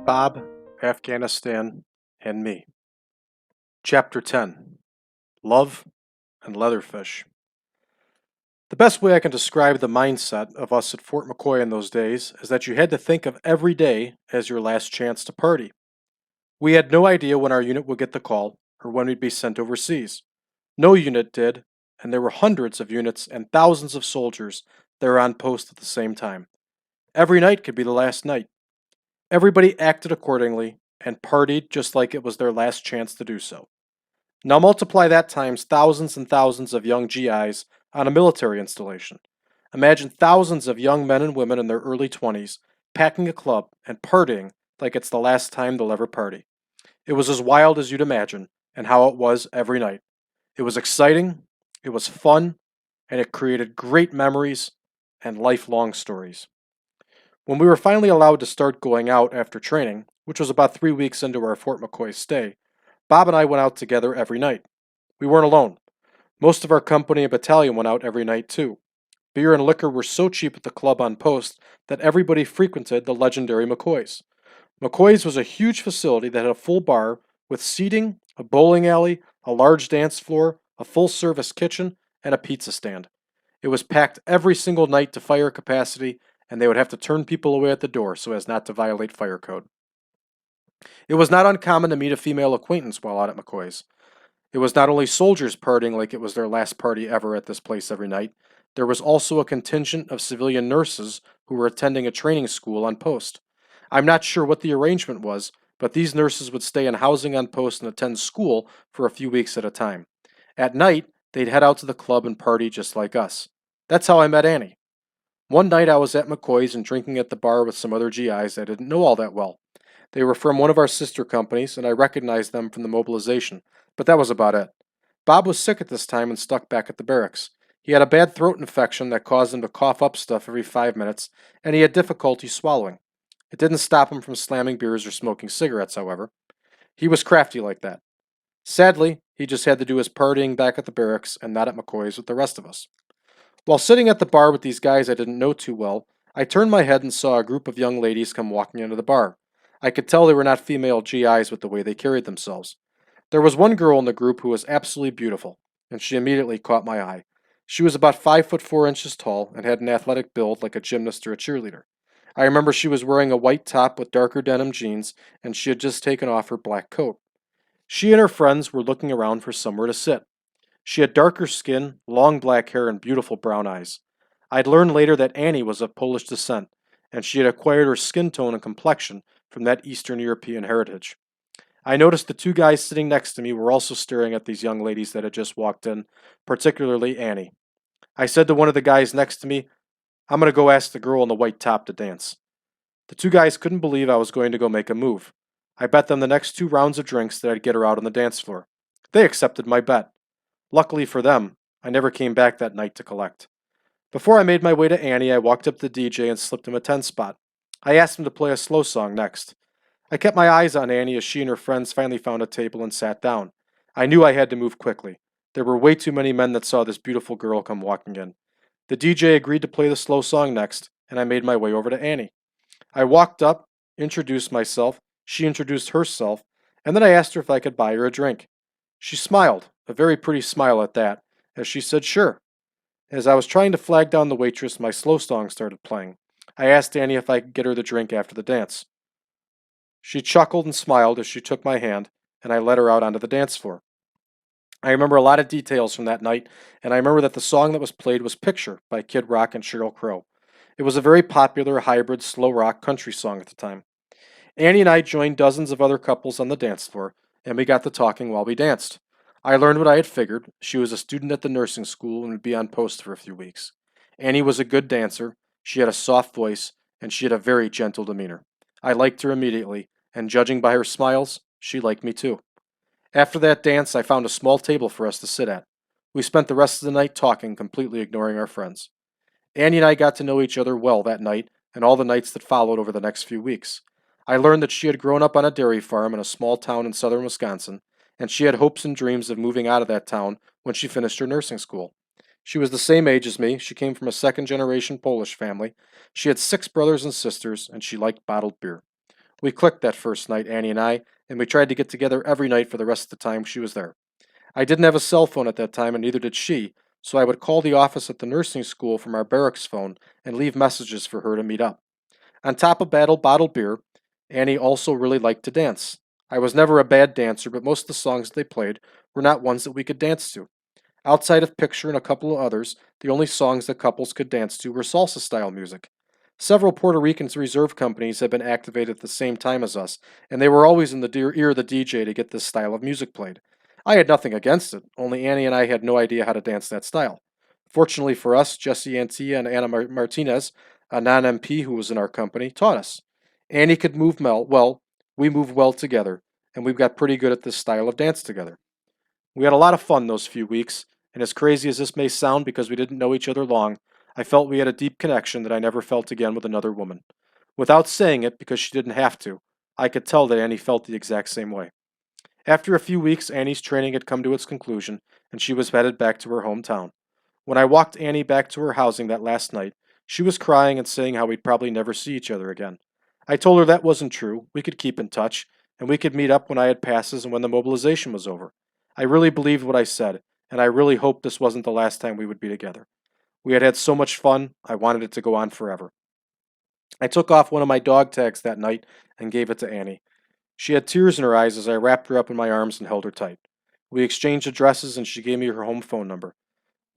Bob, Afghanistan, and Me. Chapter 10 Love and Leatherfish. The best way I can describe the mindset of us at Fort McCoy in those days is that you had to think of every day as your last chance to party. We had no idea when our unit would get the call or when we'd be sent overseas. No unit did, and there were hundreds of units and thousands of soldiers that were on post at the same time. Every night could be the last night. Everybody acted accordingly and partied just like it was their last chance to do so. Now multiply that times thousands and thousands of young GIs on a military installation. Imagine thousands of young men and women in their early 20s packing a club and partying like it's the last time they'll ever party. It was as wild as you'd imagine, and how it was every night. It was exciting, it was fun, and it created great memories and lifelong stories. When we were finally allowed to start going out after training, which was about 3 weeks into our Fort McCoy stay, Bob and I went out together every night. We weren't alone. Most of our company and battalion went out every night too. Beer and liquor were so cheap at the club on post that everybody frequented the legendary McCoy's. McCoy's was a huge facility that had a full bar with seating, a bowling alley, a large dance floor, a full-service kitchen, and a pizza stand. It was packed every single night to fire capacity, and they would have to turn people away at the door so as not to violate fire code. It was not uncommon to meet a female acquaintance while out at McCoy's. It was not only soldiers partying like it was their last party ever at this place every night, there was also a contingent of civilian nurses who were attending a training school on post. I'm not sure what the arrangement was, but these nurses would stay in housing on post and attend school for a few weeks at a time. At night, they'd head out to the club and party just like us. That's how I met Annie. One night I was at McCoy's and drinking at the bar with some other GIs I didn't know all that well. They were from one of our sister companies, and I recognized them from the mobilization, but that was about it. Bob was sick at this time and stuck back at the barracks. He had a bad throat infection that caused him to cough up stuff every 5 minutes, and he had difficulty swallowing. It didn't stop him from slamming beers or smoking cigarettes, however. He was crafty like that. Sadly, he just had to do his partying back at the barracks and not at McCoy's with the rest of us. While sitting at the bar with these guys I didn't know too well, I turned my head and saw a group of young ladies come walking into the bar. I could tell they were not female GIs with the way they carried themselves. There was one girl in the group who was absolutely beautiful, and she immediately caught my eye. She was about 5 foot 4 inches tall and had an athletic build like a gymnast or a cheerleader. I remember she was wearing a white top with darker denim jeans, and she had just taken off her black coat. She and her friends were looking around for somewhere to sit. She had darker skin, long black hair, and beautiful brown eyes. I'd learned later that Annie was of Polish descent, and she had acquired her skin tone and complexion from that Eastern European heritage. I noticed the two guys sitting next to me were also staring at these young ladies that had just walked in, particularly Annie. I said to one of the guys next to me, "I'm going to go ask the girl in the white top to dance." The two guys couldn't believe I was going to go make a move. I bet them the next 2 rounds of drinks that I'd get her out on the dance floor. They accepted my bet. Luckily for them, I never came back that night to collect. Before I made my way to Annie, I walked up to the DJ and slipped him a 10 spot. I asked him to play a slow song next. I kept my eyes on Annie as she and her friends finally found a table and sat down. I knew I had to move quickly. There were way too many men that saw this beautiful girl come walking in. The DJ agreed to play the slow song next, and I made my way over to Annie. I walked up, introduced myself, she introduced herself, and then I asked her if I could buy her a drink. She smiled, a very pretty smile at that, as she said sure. As I was trying to flag down the waitress, my slow song started playing. I asked Annie if I could get her the drink after the dance. She chuckled and smiled as she took my hand, and I led her out onto the dance floor. I remember a lot of details from that night, and I remember that the song that was played was Picture by Kid Rock and Sheryl Crow. It was a very popular hybrid slow rock country song at the time. Annie and I joined dozens of other couples on the dance floor, and we got to talking while we danced. I learned what I had figured. She was a student at the nursing school and would be on post for a few weeks. Annie was a good dancer, she had a soft voice, and she had a very gentle demeanor. I liked her immediately, and judging by her smiles, she liked me too. After that dance, I found a small table for us to sit at. We spent the rest of the night talking, completely ignoring our friends. Annie and I got to know each other well that night and all the nights that followed over the next few weeks. I learned that she had grown up on a dairy farm in a small town in southern Wisconsin, and she had hopes and dreams of moving out of that town when she finished her nursing school. She was the same age as me. She came from a second-generation Polish family. She had 6 brothers and sisters, and she liked bottled beer. We clicked that first night, Annie and I, and we tried to get together every night for the rest of the time she was there. I didn't have a cell phone at that time, and neither did she, so I would call the office at the nursing school from our barracks phone and leave messages for her to meet up. On top of bottled beer, Annie also really liked to dance. I was never a bad dancer, but most of the songs they played were not ones that we could dance to. Outside of Picture and a couple of others, the only songs that couples could dance to were salsa style music. Several Puerto Rican reserve companies had been activated at the same time as us, and they were always in the ear of the DJ to get this style of music played. I had nothing against it, only Annie and I had no idea how to dance that style. Fortunately for us, Jesse Antilla and Anna Martinez, a non MP who was in our company, taught us. Annie could move well, we moved well together, and we've got pretty good at this style of dance together. We had a lot of fun those few weeks, and as crazy as this may sound because we didn't know each other long, I felt we had a deep connection that I never felt again with another woman. Without saying it, because she didn't have to, I could tell that Annie felt the exact same way. After a few weeks, Annie's training had come to its conclusion, and she was headed back to her hometown. When I walked Annie back to her housing that last night, she was crying and saying how we'd probably never see each other again. I told her that wasn't true, we could keep in touch, and we could meet up when I had passes and when the mobilization was over. I really believed what I said, and I really hoped this wasn't the last time we would be together. We had had so much fun, I wanted it to go on forever. I took off one of my dog tags that night and gave it to Annie. She had tears in her eyes as I wrapped her up in my arms and held her tight. We exchanged addresses and she gave me her home phone number.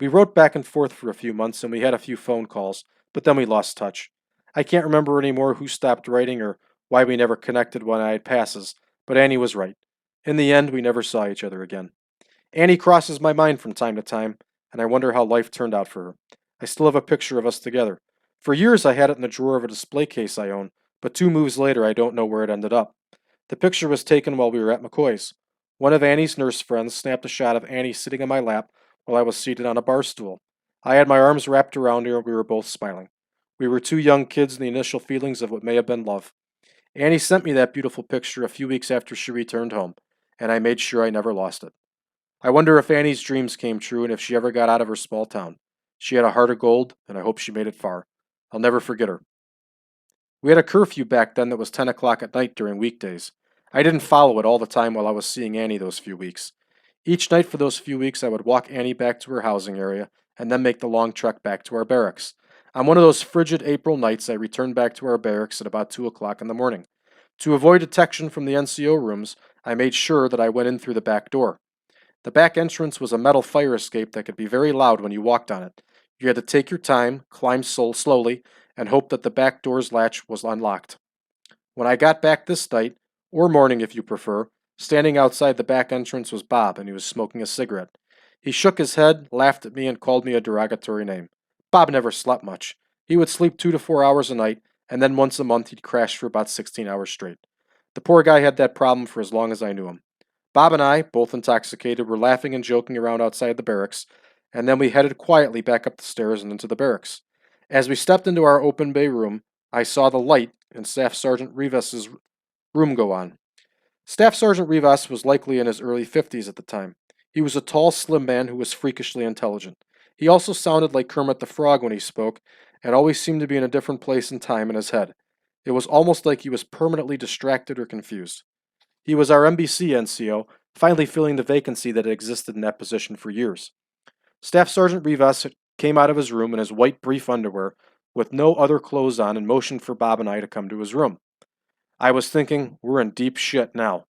We wrote back and forth for a few months and we had a few phone calls, but then we lost touch. I can't remember anymore who stopped writing or why we never connected when I had passes, but Annie was right. In the end, we never saw each other again. Annie crosses my mind from time to time, and I wonder how life turned out for her. I still have a picture of us together. For years I had it in the drawer of a display case I own, but 2 moves later I don't know where it ended up. The picture was taken while we were at McCoy's. One of Annie's nurse friends snapped a shot of Annie sitting on my lap while I was seated on a bar stool. I had my arms wrapped around her and we were both smiling. We were two young kids in the initial feelings of what may have been love. Annie sent me that beautiful picture a few weeks after she returned home, and I made sure I never lost it. I wonder if Annie's dreams came true and if she ever got out of her small town. She had a heart of gold, and I hope she made it far. I'll never forget her. We had a curfew back then that was 10 o'clock at night during weekdays. I didn't follow it all the time while I was seeing Annie those few weeks. Each night for those few weeks, I would walk Annie back to her housing area and then make the long trek back to our barracks. On one of those frigid April nights, I returned back to our barracks at about 2 o'clock in the morning. To avoid detection from the NCO rooms, I made sure that I went in through the back door. The back entrance was a metal fire escape that could be very loud when you walked on it. You had to take your time, climb slowly, and hope that the back door's latch was unlocked. When I got back this night, or morning if you prefer, standing outside the back entrance was Bob, and he was smoking a cigarette. He shook his head, laughed at me, and called me a derogatory name. Bob never slept much. He would sleep 2 to 4 hours a night, and then once a month he'd crash for about 16 hours straight. The poor guy had that problem for as long as I knew him. Bob and I, both intoxicated, were laughing and joking around outside the barracks, and then we headed quietly back up the stairs and into the barracks. As we stepped into our open bay room, I saw the light in Staff Sergeant Rivas's room go on. Staff Sergeant Rivas was likely in his early 50s at the time. He was a tall, slim man who was freakishly intelligent. He also sounded like Kermit the Frog when he spoke, and always seemed to be in a different place and time in his head. It was almost like he was permanently distracted or confused. He was our NBC NCO, finally filling the vacancy that had existed in that position for years. Staff Sergeant Rivas came out of his room in his white brief underwear, with no other clothes on, and motioned for Bob and I to come to his room. I was thinking, we're in deep shit now.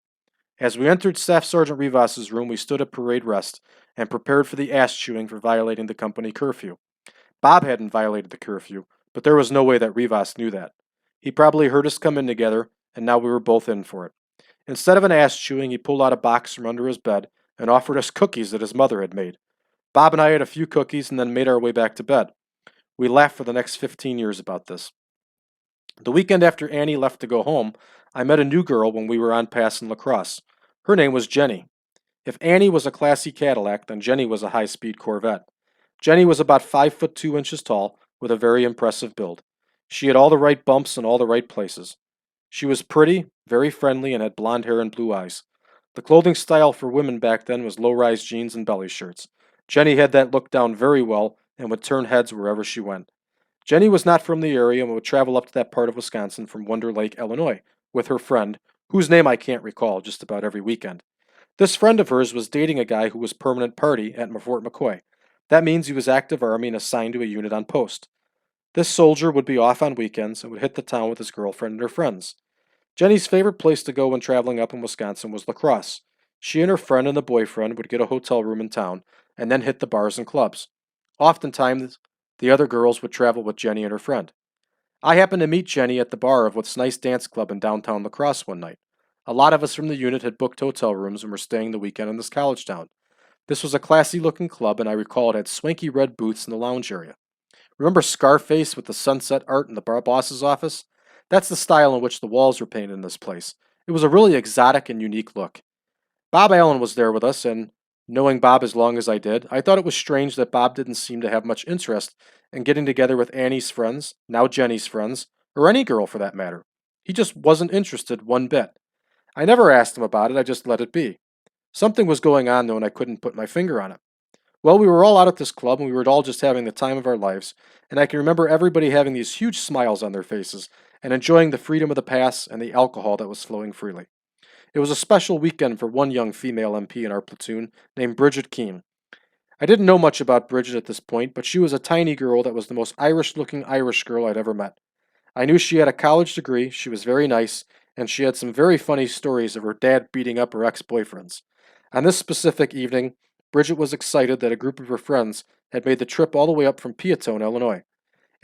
As we entered Staff Sergeant Rivas's room, we stood at parade rest and prepared for the ass chewing for violating the company curfew. Bob hadn't violated the curfew, but there was no way that Rivas knew that. He probably heard us come in together, and now we were both in for it. Instead of an ass chewing, he pulled out a box from under his bed and offered us cookies that his mother had made. Bob and I had a few cookies and then made our way back to bed. We laughed for the next 15 years about this. The weekend after Annie left to go home, I met a new girl when we were on pass in La Crosse. Her name was Jenny. If Annie was a classy Cadillac, then Jenny was a high-speed Corvette. Jenny was about 5 foot 2 inches tall, with a very impressive build. She had all the right bumps in all the right places. She was pretty, very friendly, and had blonde hair and blue eyes. The clothing style for women back then was low-rise jeans and belly shirts. Jenny had that look down very well and would turn heads wherever she went. Jenny was not from the area and would travel up to that part of Wisconsin from Wonder Lake, Illinois, with her friend, whose name I can't recall, just about every weekend. This friend of hers was dating a guy who was permanent party at Fort McCoy. That means he was active Army and assigned to a unit on post. This soldier would be off on weekends and would hit the town with his girlfriend and her friends. Jenny's favorite place to go when traveling up in Wisconsin was La Crosse. She and her friend and the boyfriend would get a hotel room in town and then hit the bars and clubs. Oftentimes, the other girls would travel with Jenny and her friend. I happened to meet Jenny at the bar of what's nice dance club in downtown La Crosse one night. A lot of us from the unit had booked hotel rooms and were staying the weekend in this college town. This was a classy looking club, and I recall it had swanky red booths in the lounge area. Remember Scarface with the sunset art in the bar boss's office? That's the style in which the walls were painted in this place. It was a really exotic and unique look. Bob Allen was there with us, and knowing Bob as long as I did, I thought it was strange that Bob didn't seem to have much interest in getting together with Annie's friends, now Jenny's friends, or any girl for that matter. He just wasn't interested one bit. I never asked him about it, I just let it be. Something was going on though, and I couldn't put my finger on it. Well, we were all out at this club, and we were all just having the time of our lives, and I can remember everybody having these huge smiles on their faces and enjoying the freedom of the pass and the alcohol that was flowing freely. It was a special weekend for one young female MP in our platoon named Bridget Keene. I didn't know much about Bridget at this point, but she was a tiny girl that was the most Irish-looking Irish girl I'd ever met. I knew she had a college degree, she was very nice, and she had some very funny stories of her dad beating up her ex-boyfriends. On this specific evening, Bridget was excited that a group of her friends had made the trip all the way up from Peatone, Illinois.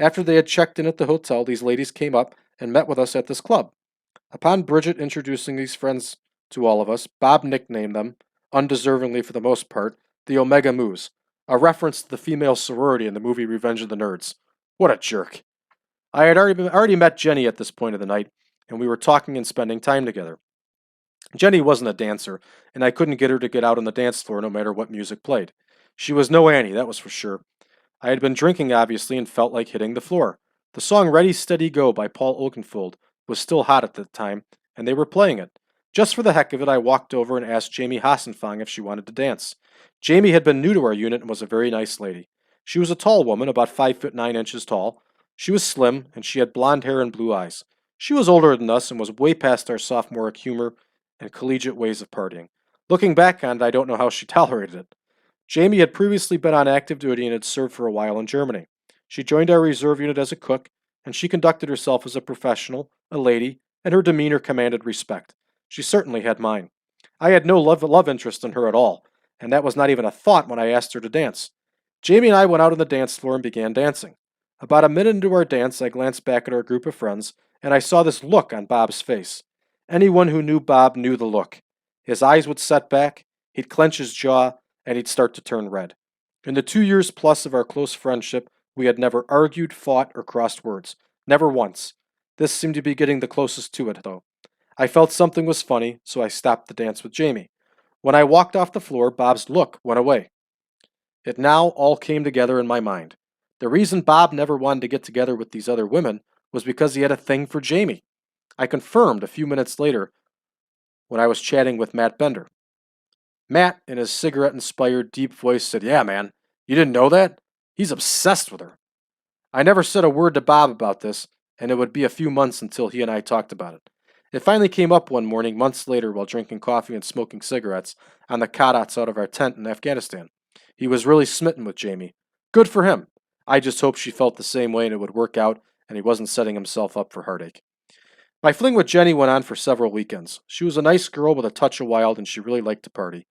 After they had checked in at the hotel, these ladies came up and met with us at this club. Upon Bridget introducing these friends to all of us, Bob nicknamed them, undeservingly for the most part, the Omega Moos, a reference to the female sorority in the movie Revenge of the Nerds. What a jerk. I had already met Jenny at this point of the night, and we were talking and spending time together. Jenny wasn't a dancer, and I couldn't get her to get out on the dance floor no matter what music played. She was no Annie, that was for sure. I had been drinking, obviously, and felt like hitting the floor. The song Ready, Steady, Go by Paul Oakenfold was still hot at the time, and they were playing it. Just for the heck of it, I walked over and asked Jamie Hassenfang if she wanted to dance. Jamie had been new to our unit and was a very nice lady. She was a tall woman, about 5'9" tall. She was slim, and she had blonde hair and blue eyes. She was older than us and was way past our sophomoric humor and collegiate ways of partying. Looking back on it, I don't know how she tolerated it. Jamie had previously been on active duty and had served for a while in Germany. She joined our reserve unit as a cook, and she conducted herself as a professional, a lady, and her demeanor commanded respect. She certainly had mine. I had no love interest in her at all, and that was not even a thought when I asked her to dance. Jamie and I went out on the dance floor and began dancing. About a minute into our dance, I glanced back at our group of friends, and I saw this look on Bob's face. Anyone who knew Bob knew the look. His eyes would set back, he'd clench his jaw, and he'd start to turn red. In the 2 years plus of our close friendship, we had never argued, fought, or crossed words. Never once. This seemed to be getting the closest to it, though. I felt something was funny, so I stopped the dance with Jamie. When I walked off the floor, Bob's look went away. It now all came together in my mind. The reason Bob never wanted to get together with these other women was because he had a thing for Jamie. I confirmed a few minutes later when I was chatting with Matt Bender. Matt, in his cigarette-inspired deep voice, said, "Yeah, man, you didn't know that? He's obsessed with her." I never said a word to Bob about this, and it would be a few months until he and I talked about it. It finally came up one morning, months later, while drinking coffee and smoking cigarettes on the cot outside of our tent in Afghanistan. He was really smitten with Jamie. Good for him. I just hoped she felt the same way and it would work out, and he wasn't setting himself up for heartache. My fling with Jenny went on for several weekends. She was a nice girl with a touch of wild, and she really liked to party.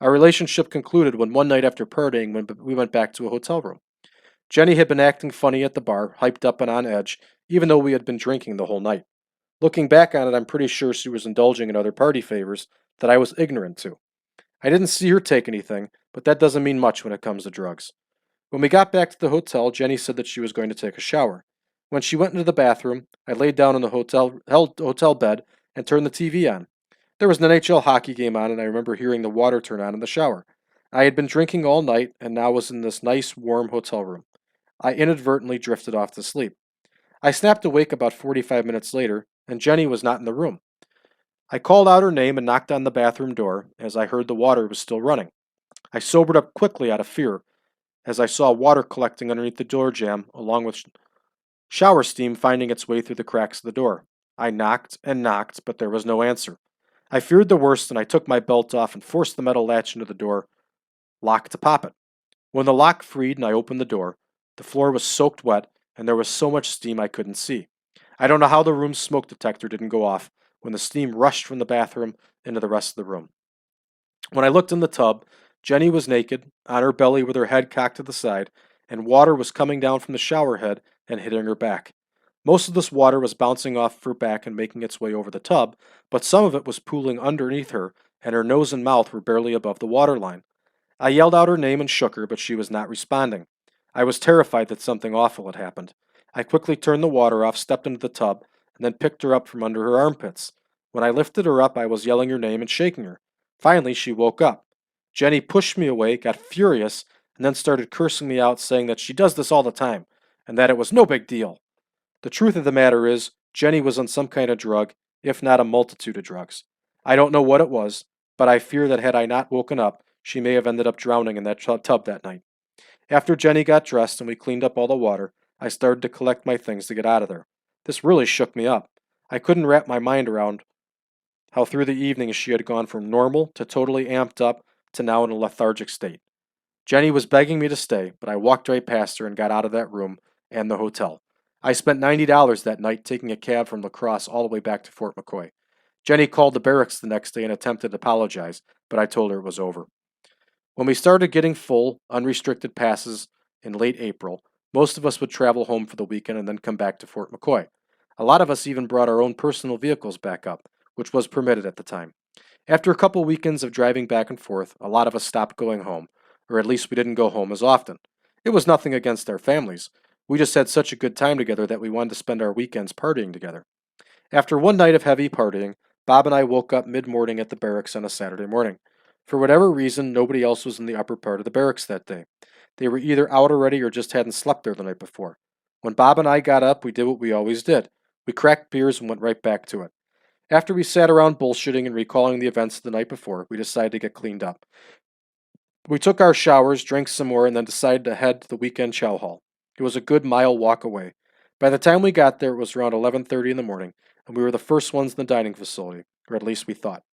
Our relationship concluded when one night after partying we went back to a hotel room. Jenny had been acting funny at the bar, hyped up and on edge, even though we had been drinking the whole night. Looking back on it, I'm pretty sure she was indulging in other party favors that I was ignorant to. I didn't see her take anything, but that doesn't mean much when it comes to drugs. When we got back to the hotel, Jenny said that she was going to take a shower. When she went into the bathroom, I laid down in the hotel bed and turned the TV on. There was an NHL hockey game on, and I remember hearing the water turn on in the shower. I had been drinking all night and now was in this nice, warm hotel room. I inadvertently drifted off to sleep. I snapped awake about 45 minutes later, and Jenny was not in the room. I called out her name and knocked on the bathroom door as I heard the water was still running. I sobered up quickly out of fear as I saw water collecting underneath the door jamb along with shower steam finding its way through the cracks of the door. I knocked and knocked, but there was no answer. I feared the worst, and I took my belt off and forced the metal latch into the door lock to pop it. When the lock freed and I opened the door, the floor was soaked wet, and there was so much steam I couldn't see. I don't know how the room's smoke detector didn't go off when the steam rushed from the bathroom into the rest of the room. When I looked in the tub, Jenny was naked, on her belly with her head cocked to the side, and water was coming down from the shower head and hitting her back. Most of this water was bouncing off her back and making its way over the tub, but some of it was pooling underneath her, and her nose and mouth were barely above the waterline. I yelled out her name and shook her, but she was not responding. I was terrified that something awful had happened. I quickly turned the water off, stepped into the tub, and then picked her up from under her armpits. When I lifted her up, I was yelling her name and shaking her. Finally, she woke up. Jenny pushed me away, got furious, and then started cursing me out, saying that she does this all the time, and that it was no big deal. The truth of the matter is, Jenny was on some kind of drug, if not a multitude of drugs. I don't know what it was, but I fear that had I not woken up, she may have ended up drowning in that tub that night. After Jenny got dressed and we cleaned up all the water, I started to collect my things to get out of there. This really shook me up. I couldn't wrap my mind around how through the evening she had gone from normal to totally amped up to now in a lethargic state. Jenny was begging me to stay, but I walked right past her and got out of that room and the hotel. I spent $90 that night taking a cab from La Crosse all the way back to Fort McCoy. Jenny called the barracks the next day and attempted to apologize, but I told her it was over. When we started getting full, unrestricted passes in late April, most of us would travel home for the weekend and then come back to Fort McCoy. A lot of us even brought our own personal vehicles back up, which was permitted at the time. After a couple weekends of driving back and forth, a lot of us stopped going home, or at least we didn't go home as often. It was nothing against our families. We just had such a good time together that we wanted to spend our weekends partying together. After one night of heavy partying, Bob and I woke up mid-morning at the barracks on a Saturday morning. For whatever reason, nobody else was in the upper part of the barracks that day. They were either out already or just hadn't slept there the night before. When Bob and I got up, we did what we always did. We cracked beers and went right back to it. After we sat around bullshitting and recalling the events of the night before, we decided to get cleaned up. We took our showers, drank some more, and then decided to head to the weekend chow hall. It was a good mile walk away. By the time we got there, it was around 11:30 in the morning, and we were the first ones in the dining facility, or at least we thought.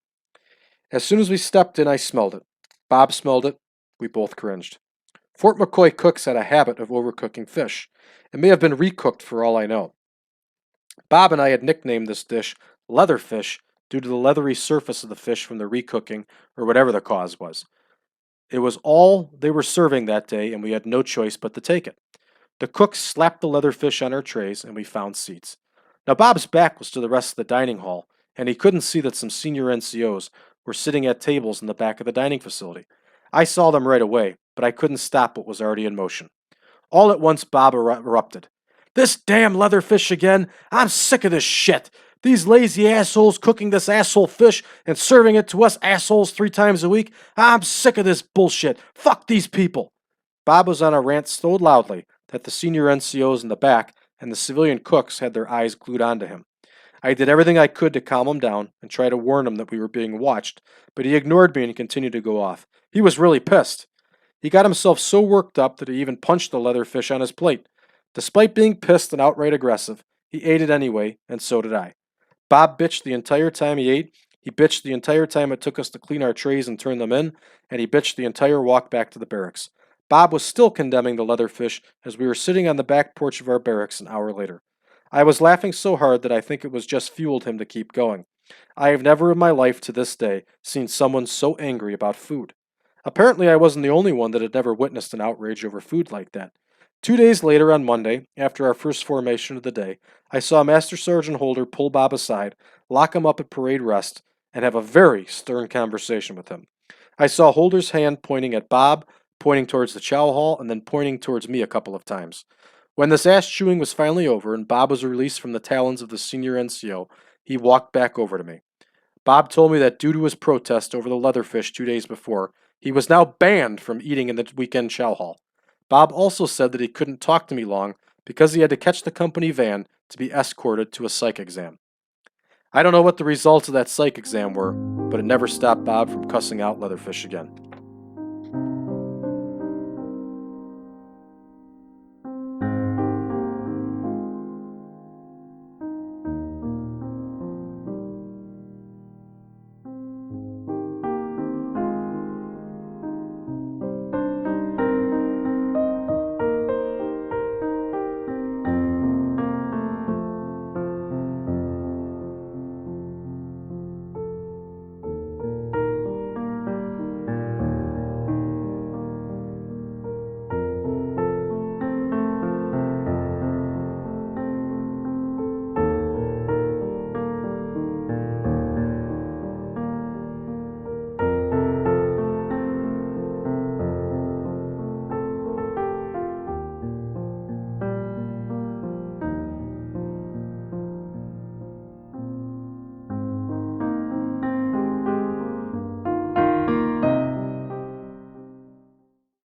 As soon as we stepped in, I smelled it. Bob smelled it. We both cringed. Fort McCoy cooks had a habit of overcooking fish. It may have been recooked for all I know. Bob and I had nicknamed this dish leatherfish due to the leathery surface of the fish from the recooking, or whatever the cause was. It was all they were serving that day, and we had no choice but to take it. The cook slapped the leatherfish on our trays, and we found seats. Now, Bob's back was to the rest of the dining hall, and he couldn't see that some senior NCOs were sitting at tables in the back of the dining facility. I saw them right away, but I couldn't stop what was already in motion. All at once, Bob erupted. "This damn leatherfish again! I'm sick of this shit! These lazy assholes cooking this asshole fish and serving it to us assholes 3 times a week! I'm sick of this bullshit! Fuck these people!" Bob was on a rant so loudly that the senior NCOs in the back and the civilian cooks had their eyes glued onto him. I did everything I could to calm him down and try to warn him that we were being watched, but he ignored me and continued to go off. He was really pissed. He got himself so worked up that he even punched the leatherfish on his plate. Despite being pissed and outright aggressive, he ate it anyway, and so did I. Bob bitched the entire time he ate, he bitched the entire time it took us to clean our trays and turn them in, and he bitched the entire walk back to the barracks. Bob was still condemning the leatherfish as we were sitting on the back porch of our barracks an hour later. I was laughing so hard that I think it was just fueled him to keep going. I have never in my life to this day seen someone so angry about food. Apparently, I wasn't the only one that had never witnessed an outrage over food like that. 2 days later, on Monday, after our first formation of the day, I saw Master Sergeant Holder pull Bob aside, lock him up at parade rest, and have a very stern conversation with him. I saw Holder's hand pointing at Bob, pointing towards the chow hall, and then pointing towards me a couple of times. When this ass chewing was finally over and Bob was released from the talons of the senior NCO, he walked back over to me. Bob told me that due to his protest over the leatherfish 2 days before, he was now banned from eating in the weekend chow hall. Bob also said that he couldn't talk to me long because he had to catch the company van to be escorted to a psych exam. I don't know what the results of that psych exam were, but it never stopped Bob from cussing out leatherfish again.